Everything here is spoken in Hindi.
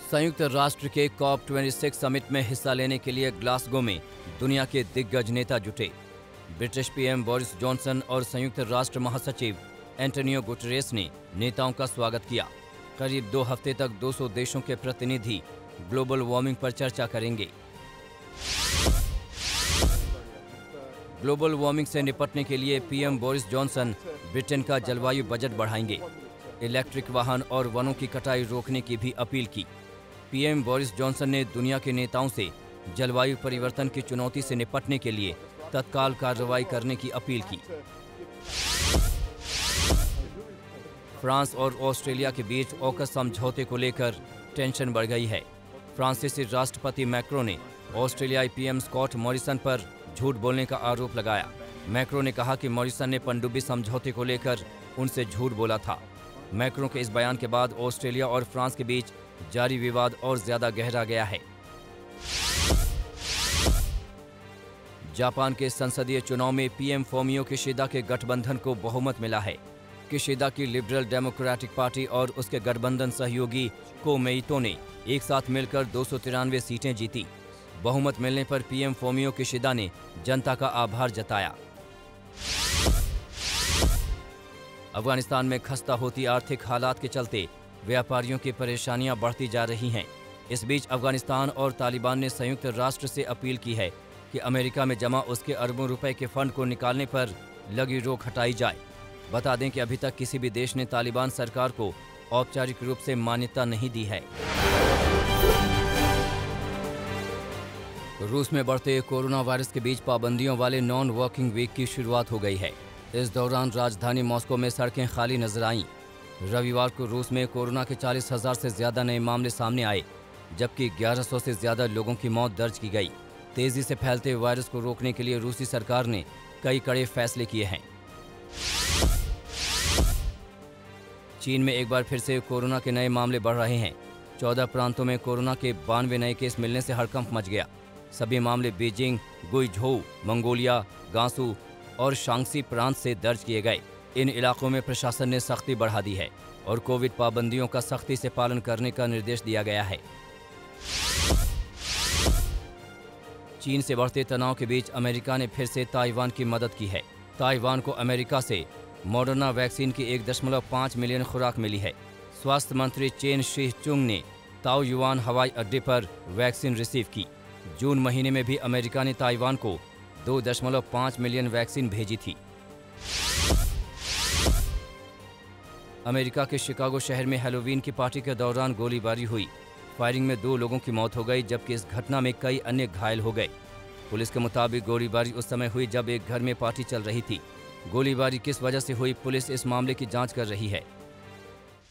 संयुक्त राष्ट्र के COP26 समिट में हिस्सा लेने के लिए ग्लासगो में दुनिया के दिग्गज नेता जुटे। ब्रिटिश पीएम बोरिस जॉनसन और संयुक्त राष्ट्र महासचिव एंटोनियो गुटेरेस ने नेताओं का स्वागत किया। करीब 2 हफ्ते तक 200 देशों के प्रतिनिधि ग्लोबल वार्मिंग पर चर्चा करेंगे। ग्लोबल वार्मिंग से निपटने के लिए पीएम बोरिस जॉनसन ब्रिटेन का जलवायु बजट बढ़ाएंगे। इलेक्ट्रिक वाहन और वनों की कटाई रोकने की भी अपील की। पीएम बोरिस जॉनसन ने दुनिया के नेताओं से जलवायु परिवर्तन की चुनौती से निपटने के लिए तत्काल कार्रवाई करने की अपील की। फ्रांस और ऑस्ट्रेलिया के बीच ऑकस समझौते को लेकर टेंशन बढ़ गई है। फ्रांसीसी राष्ट्रपति मैक्रो ने ऑस्ट्रेलियाई पीएम स्कॉट मॉरिसन पर झूठ बोलने का आरोप लगाया। मैक्रो ने कहा कि मॉरिसन ने पनडुब्बी समझौते को लेकर उनसे झूठ बोला था। मैक्रो के इस बयान के बाद ऑस्ट्रेलिया और फ्रांस के बीच जारी विवाद और ज्यादा गहरा गया है। जापान के संसदीय चुनाव में पीएम फोमियो किशिदा के गठबंधन को बहुमत मिला है। किशिदा की लिबरल डेमोक्रेटिक पार्टी और उसके गठबंधन सहयोगी कोमेइतो ने एक साथ मिलकर 293 सीटें जीती। बहुमत मिलने पर पीएम फोमियो किशिदा ने जनता का आभार जताया। अफगानिस्तान में खस्ता होती आर्थिक हालात के चलते व्यापारियों की परेशानियां बढ़ती जा रही हैं। इस बीच अफगानिस्तान और तालिबान ने संयुक्त राष्ट्र से अपील की है कि अमेरिका में जमा उसके अरबों रुपए के फंड को निकालने पर लगी रोक हटाई जाए। बता दें कि अभी तक किसी भी देश ने तालिबान सरकार को औपचारिक रूप से मान्यता नहीं दी है। रूस में बढ़ते कोरोना वायरस के बीच पाबंदियों वाले नॉन वर्किंग वीक की शुरुआत हो गई है। इस दौरान राजधानी मॉस्को में सड़कें खाली नजर आईं। रविवार को रूस में कोरोना के 40,000 से ज्यादा नए मामले सामने आए, जबकि 1100 से ज्यादा लोगों की मौत दर्ज की गई। तेजी से फैलते वायरस को रोकने के लिए रूसी सरकार ने कई कड़े फैसले किए हैं। चीन में एक बार फिर से कोरोना के नए मामले बढ़ रहे हैं। 14 प्रांतों में कोरोना के 92 नए केस मिलने से हड़कंप मच गया। सभी मामले बीजिंग, गुइझोउ, मंगोलिया, गांसू और शांगसी प्रांत से दर्ज किए गए। इन इलाकों में प्रशासन ने सख्ती बढ़ा दी है और कोविड पाबंदियों का सख्ती से पालन करने का निर्देश दिया गया है। चीन से बढ़ते तनाव के बीच अमेरिका ने फिर से ताइवान की मदद की है। ताइवान को अमेरिका से मॉडर्ना वैक्सीन की 1.5 मिलियन खुराक मिली है। स्वास्थ्य मंत्री चेन शी चुंग ने ताओयुआन हवाई अड्डे पर वैक्सीन रिसीव की। जून महीने में भी अमेरिका ने ताइवान को 2.5 मिलियन वैक्सीन भेजी थी। अमेरिका के शिकागो शहर में हैलोवीन की पार्टी के दौरान गोलीबारी हुई। फायरिंग में 2 लोगों की मौत हो गई, जबकि इस घटना में कई अन्य घायल हो गए। पुलिस के मुताबिक गोलीबारी उस समय हुई जब एक घर में पार्टी चल रही थी। गोलीबारी किस वजह से हुई, पुलिस इस मामले की जांच कर रही है।